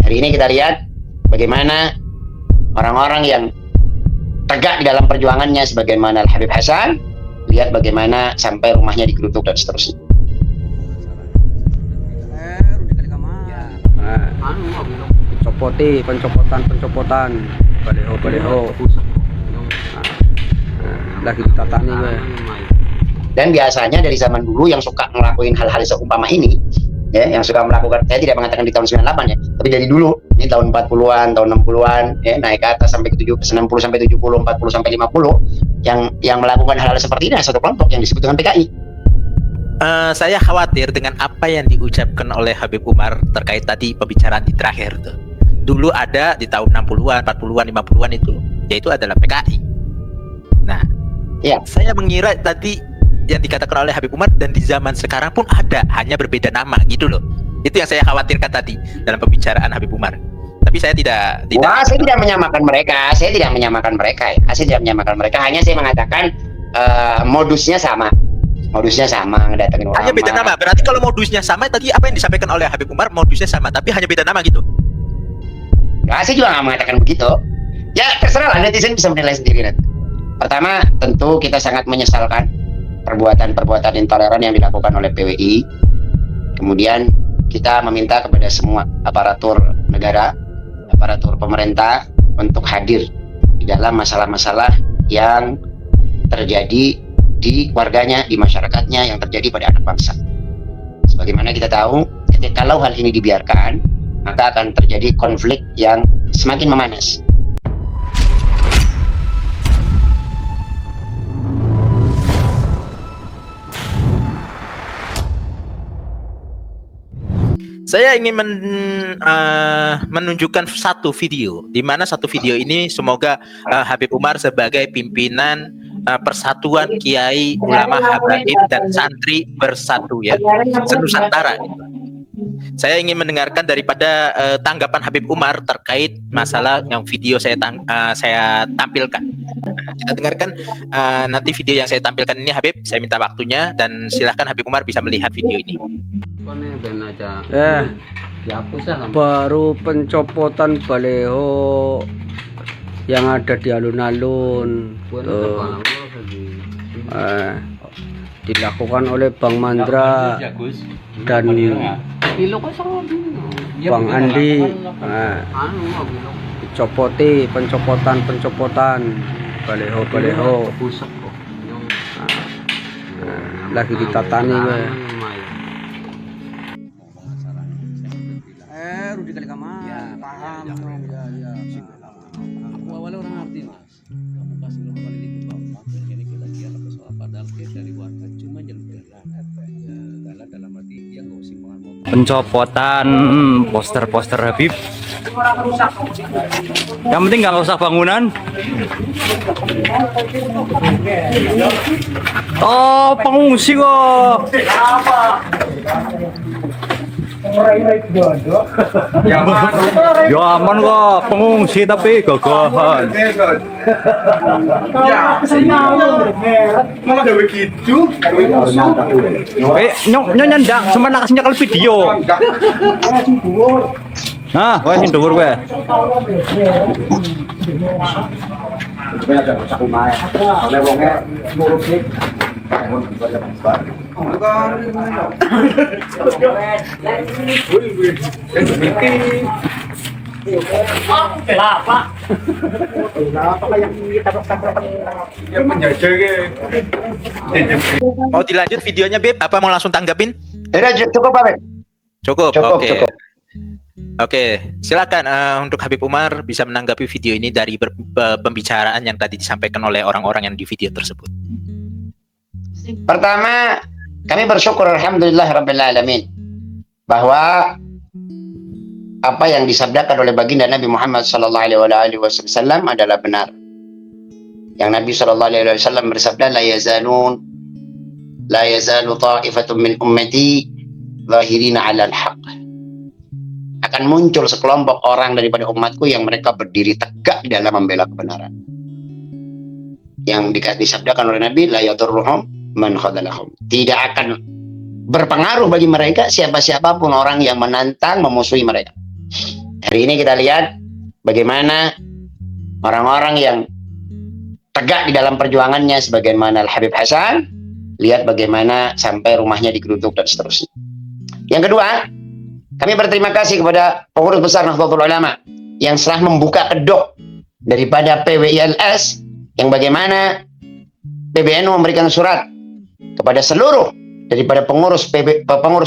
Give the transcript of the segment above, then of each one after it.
Hari ini kita lihat bagaimana orang-orang yang tegak di dalam perjuangannya sebagaimana Al-Habib Hasan, lihat bagaimana sampai rumahnya digeruduk dan seterusnya. Pencopotan baleho lagi ditatani gue. Dan biasanya dari zaman dulu yang suka ngelakuin hal-hal seumpama ini, ya, yang suka melakukan, saya tidak mengatakan di tahun 98 ya, tapi dari dulu, ini tahun 40-an, tahun 60-an, ya, naik ke atas sampai ke 60 sampai 70, 40 sampai 50, yang melakukan hal-hal seperti ini satu kelompok yang disebut dengan PKI. Saya khawatir dengan apa yang diucapkan oleh Habib Umar terkait tadi pembicaraan di terakhir tuh. Dulu ada di tahun 60-an, 40-an, 50-an itu, yaitu adalah PKI. Nah, ya, saya mengira tadi yang dikatakan oleh Habib Umar dan di zaman sekarang pun ada, hanya berbeda nama gitu loh. Itu yang saya khawatirkan tadi dalam pembicaraan Habib Umar. Tapi saya tidak. Wah, saya tidak menyamakan mereka. Saya tidak menyamakan mereka. Ya. Saya tidak menyamakan mereka. Hanya saya mengatakan modusnya sama. Modusnya sama, ngedatengin ulama. Hanya beda nama. Berarti kalau modusnya sama, tadi apa yang disampaikan oleh Habib Umar modusnya sama, tapi hanya beda nama gitu. Nah, saya juga nggak mengatakan begitu. Ya terserah lah, netizen bisa menilai sendiri nanti. Pertama, tentu kita sangat menyesalkan perbuatan-perbuatan intoleran yang dilakukan oleh PWI. Kemudian kita meminta kepada semua aparatur negara, aparatur pemerintah untuk hadir di dalam masalah-masalah yang terjadi di keluarganya, di masyarakatnya, yang terjadi pada anak bangsa. Sebagaimana kita tahu, kalau hal ini dibiarkan, maka akan terjadi konflik yang semakin memanas. Saya ingin menunjukkan satu video, di mana satu video ini semoga Habib Umar sebagai pimpinan Persatuan Kiai Ulama Habaib dan Santri Bersatu ya, senusantara. Saya ingin mendengarkan daripada tanggapan Habib Umar terkait masalah yang video saya tampilkan. Kita dengarkan nanti video yang saya tampilkan ini, Habib. Saya minta waktunya dan silahkan Habib Umar bisa melihat video ini. Baru pencopotan baleho yang ada di alun-alun dilakukan oleh Bang Mandra dan Bang Andi. Dicopoti pencopotan baleho lagi ditatani gue. Rudi kali kama paham ya aku awalnya orang ngerti mas, kamu kasih nomor kali dikit bapak ini kita lihat apa soal padahal dari warga cuma jalur galah dalam arti dia nggak usah mengambil pencopotan poster-poster Habib. Yang penting nggak rusak bangunan. Oh, pengungsi kok. Ya aman kok, pengungsi tapi gagahan. Malah gawe gitu. Nyonya ndak, cuma nak kasih nyakal video. Nah, wes sing dhuwur kowe. Mau dilanjut videonya, Beb? Apa mau langsung tanggapin? Cukup, Pak Beb. Cukup. Oke. Cukup. Oke, silakan untuk Habib Umar bisa menanggapi video ini dari pembicaraan yang tadi disampaikan oleh orang-orang yang di video tersebut. Pertama, kami bersyukur alhamdulillah rabbil alamin bahwa apa yang disabdakan oleh baginda Nabi Muhammad sallallahu alaihi wasallam adalah benar. Yang Nabi sallallahu alaihi wasallam bersabda, la yazalu ta'ifatun min ummati zahirina 'alal haqq. Akan muncul sekelompok orang daripada umatku yang mereka berdiri tegak di dalam membela kebenaran. Yang disabdakan oleh Nabi, la yadurruhum man khadalahum. Tidak akan berpengaruh bagi mereka siapa-siapapun orang yang menantang, memusuhi mereka. Hari ini kita lihat bagaimana orang-orang yang tegak di dalam perjuangannya sebagaimana Al-Habib Hasan, lihat bagaimana sampai rumahnya digeruduk dan seterusnya. Yang kedua, kami berterima kasih kepada pengurus besar Nahdlatul Ulama yang telah membuka kedok daripada PWILS, yang bagaimana PBNU memberikan surat kepada seluruh daripada pengurus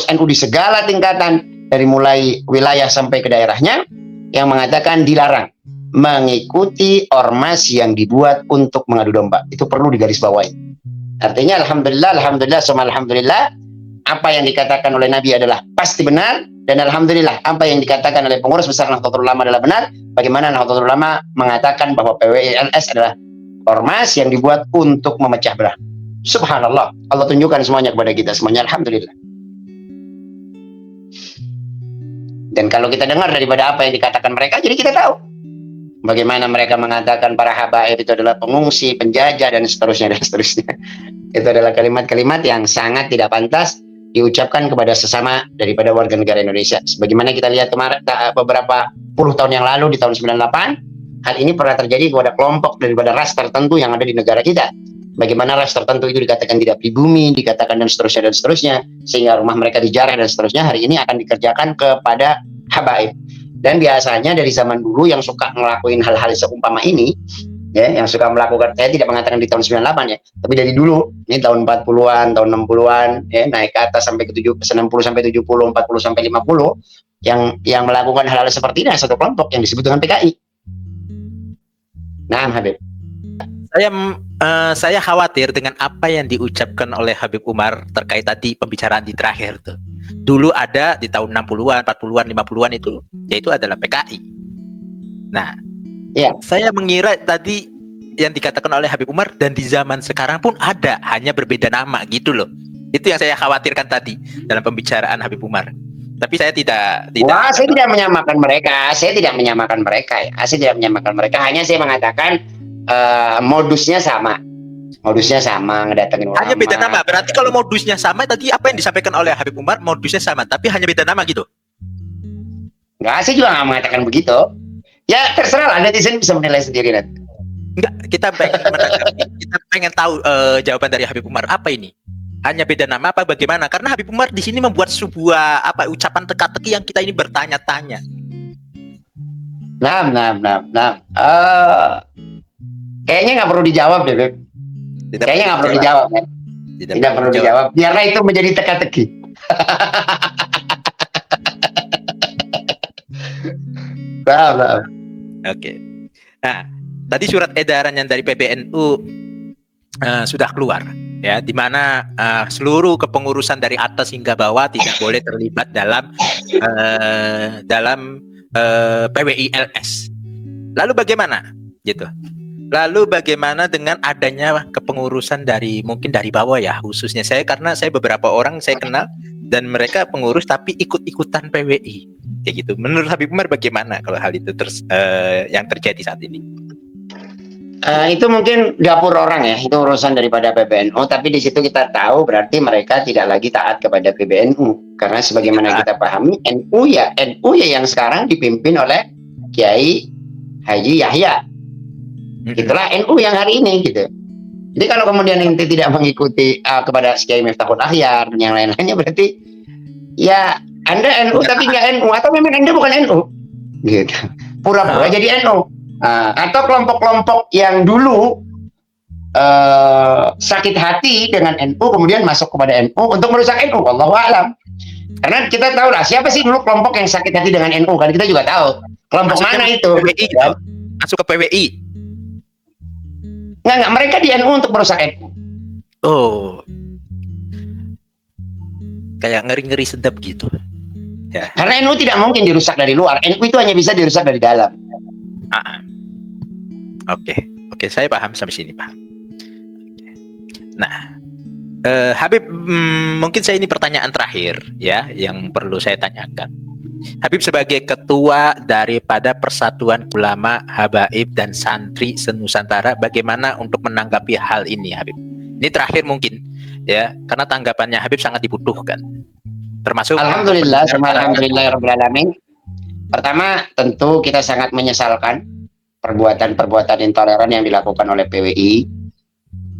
NU di segala tingkatan dari mulai wilayah sampai ke daerahnya, yang mengatakan dilarang mengikuti ormas yang dibuat untuk mengadu domba. Itu perlu digarisbawahi. Artinya alhamdulillah, semua alhamdulillah, apa yang dikatakan oleh Nabi adalah pasti benar, dan alhamdulillah apa yang dikatakan oleh pengurus besar Nahdlatul Ulama adalah benar. Bagaimana Nahdlatul Ulama mengatakan bahwa PWILS adalah ormas yang dibuat untuk memecah belah. Subhanallah, Allah tunjukkan semuanya kepada kita semuanya, alhamdulillah. Dan kalau kita dengar daripada apa yang dikatakan mereka, jadi kita tahu bagaimana mereka mengatakan para habaib itu adalah pengungsi, penjajah, dan seterusnya dan seterusnya. Itu adalah kalimat-kalimat yang sangat tidak pantas diucapkan kepada sesama daripada warga negara Indonesia. Sebagaimana kita lihat kemarin beberapa puluh tahun yang lalu di tahun 98, hal ini pernah terjadi kepada kelompok daripada ras tertentu yang ada di negara kita. Bagaimana ras tertentu itu dikatakan tidak pribumi, dikatakan dan seterusnya, sehingga rumah mereka dijarah dan seterusnya. Hari ini akan dikerjakan kepada habaib. Dan biasanya dari zaman dulu yang suka ngelakuin hal-hal seumpama ini, ya, yang suka melakukan, saya tidak mengatakan di tahun 98 ya, tapi dari dulu, ini tahun 40-an, tahun 60-an, ya, naik ke atas sampai ke 60 sampai 70, 40 sampai 50, yang melakukan hal-hal seperti ini satu kelompok yang disebut dengan PKI. Nah, Habib. Saya khawatir dengan apa yang diucapkan oleh Habib Umar terkait tadi pembicaraan di terakhir tuh. Dulu ada di tahun 60-an, 40-an, 50-an itu, yaitu adalah PKI. Nah, ya, saya mengira tadi yang dikatakan oleh Habib Umar dan di zaman sekarang pun ada, hanya berbeda nama gitu loh. Itu yang saya khawatirkan tadi dalam pembicaraan Habib Umar. Tapi saya tidak. Wah, saya tidak menyamakan mereka. Saya tidak menyamakan mereka ya. Saya tidak menyamakan mereka. Hanya saya mengatakan modusnya sama. Modusnya sama, ngedatengin ulama. Hanya beda nama. Berarti kalau modusnya sama, tadi apa yang disampaikan oleh Habib Umar, modusnya sama, tapi hanya beda nama gitu? Enggak, saya juga nggak mengatakan begitu. Ya terserah lah, netizen bisa menilai sendiri nanti. Enggak, kita pengen tahu jawaban dari Habib Umar. Apa ini? Hanya beda nama apa bagaimana? Karena Habib Umar di sini membuat sebuah ucapan teka-teki yang kita ini bertanya-tanya. Kayaknya nggak perlu dijawab deh, Beb. Kayaknya nggak perlu dijawab, ya. Tidak perlu dijawab. Biarlah itu menjadi teka-teki. Oke. Nah, tadi surat edaran yang dari PBNU sudah keluar, ya, di mana seluruh kepengurusan dari atas hingga bawah tidak boleh terlibat dalam PWILS. Lalu bagaimana, gitu? Lalu bagaimana dengan adanya kepengurusan mungkin dari bawah ya, khususnya karena saya beberapa orang saya kenal dan mereka pengurus tapi ikut-ikutan PWI kayak gitu. Menurut Habib Umar bagaimana kalau hal itu yang terjadi saat ini? Itu mungkin dapur orang ya, itu urusan daripada PBNU. Tapi di situ kita tahu berarti mereka tidak lagi taat kepada PBNU, karena sebagaimana kita pahami NU ya yang sekarang dipimpin oleh Kiai Haji Yahya. Itulah NU yang hari ini gitu. Jadi kalau kemudian ente tidak mengikuti kepada Kiai Miftahul Akhyar dan yang lain-lainnya, berarti ya Anda NU tapi nggak NU, atau memang Anda bukan NU gitu. Pura-pura jadi NU. Atau kelompok-kelompok yang dulu sakit hati dengan NU kemudian masuk kepada NU untuk merusak NU. Wallahu a'lam. Karena kita tahu lah siapa sih dulu kelompok yang sakit hati dengan NU, kan kita juga tahu kelompok masuk mana itu. PWI, gitu. Masuk ke PWI. Nggak, mereka di NU untuk merusak NU. Oh, kayak ngeri-ngeri sedap gitu. Ya. Karena NU tidak mungkin dirusak dari luar. NU itu hanya bisa dirusak dari dalam. Oke, saya paham sampai sini, paham. Nah, Habib, mungkin ini pertanyaan terakhir ya yang perlu saya tanyakan. Habib sebagai ketua daripada Persatuan Ulama Habaib dan Santri se-Nusantara, bagaimana untuk menanggapi hal ini, Habib? Ini terakhir mungkin ya, karena tanggapannya Habib sangat dibutuhkan. Termasuk alhamdulillah, alhamdulillahirabbil alamin. Pertama, tentu kita sangat menyesalkan perbuatan-perbuatan intoleran yang dilakukan oleh PWI.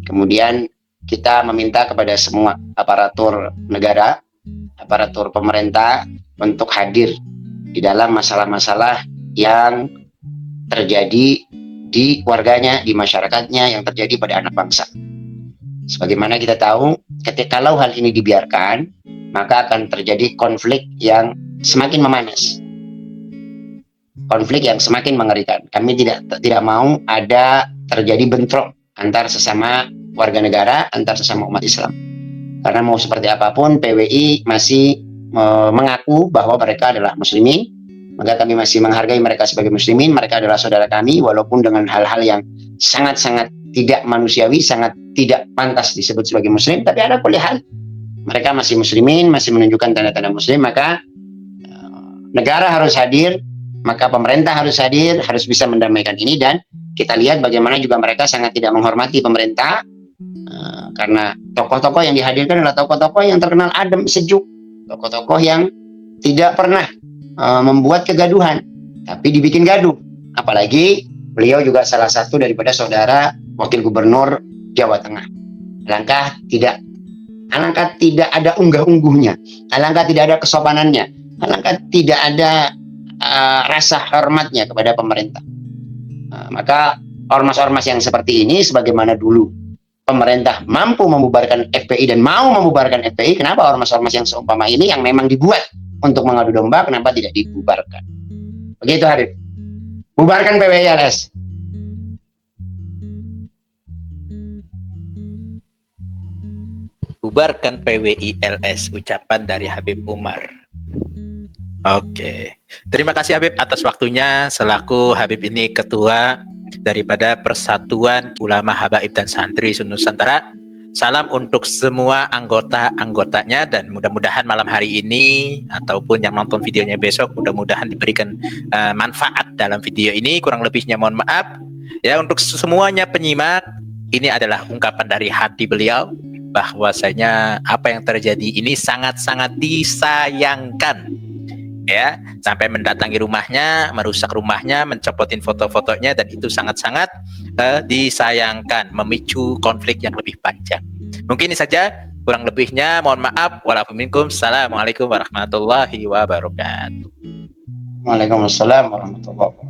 Kemudian kita meminta kepada semua aparatur negara, aparatur pemerintah untuk hadir di dalam masalah-masalah yang terjadi di warganya, di masyarakatnya, yang terjadi pada anak bangsa. Sebagaimana kita tahu, kalau hal ini dibiarkan, maka akan terjadi konflik yang semakin memanas. Konflik yang semakin mengerikan. Kami tidak mau ada terjadi bentrok antar sesama warga negara, antar sesama umat Islam. Karena mau seperti apapun, PWI masih mengaku bahwa mereka adalah muslimin, maka kami masih menghargai mereka sebagai muslimin. Mereka adalah saudara kami, walaupun dengan hal-hal yang sangat-sangat tidak manusiawi, sangat tidak pantas disebut sebagai muslim, tapi ada hal mereka masih muslimin, masih menunjukkan tanda-tanda muslim. Maka negara harus hadir, maka pemerintah harus hadir, harus bisa mendamaikan ini. Dan kita lihat bagaimana juga mereka sangat tidak menghormati pemerintah, karena tokoh-tokoh yang dihadirkan adalah tokoh-tokoh yang terkenal adem, sejuk, tokoh-tokoh yang tidak pernah membuat kegaduhan, tapi dibikin gaduh. Apalagi beliau juga salah satu daripada saudara wakil gubernur Jawa Tengah. Alangkah tidak ada unggah-ungguhnya, alangkah tidak ada kesopanannya, alangkah tidak ada rasa hormatnya kepada pemerintah. Maka ormas-ormas yang seperti ini, sebagaimana dulu pemerintah mampu membubarkan FPI dan mau membubarkan FPI, kenapa ormas-ormas yang seumpama ini yang memang dibuat untuk mengadu domba, kenapa tidak dibubarkan? Begitu, Harif. Bubarkan PWI LS. Bubarkan PWI LS, ucapan dari Habib Umar. Oke, terima kasih Habib atas waktunya selaku Habib ini ketua daripada Persatuan Ulama Habaib dan Santri Nusantara. Salam untuk semua anggotanya, dan mudah-mudahan malam hari ini ataupun yang nonton videonya besok mudah-mudahan diberikan manfaat dalam video ini. Kurang lebihnya mohon maaf ya. Untuk semuanya penyimak, ini adalah ungkapan dari hati beliau bahwasanya apa yang terjadi ini sangat-sangat disayangkan ya, sampai mendatangi rumahnya, merusak rumahnya, mencopotin foto-fotonya, dan itu sangat-sangat disayangkan, memicu konflik yang lebih panjang. Mungkin ini saja, kurang lebihnya mohon maaf. Assalamualaikum warahmatullahi wabarakatuh. Waalaikumsalam warahmatullahi wabarakatuh.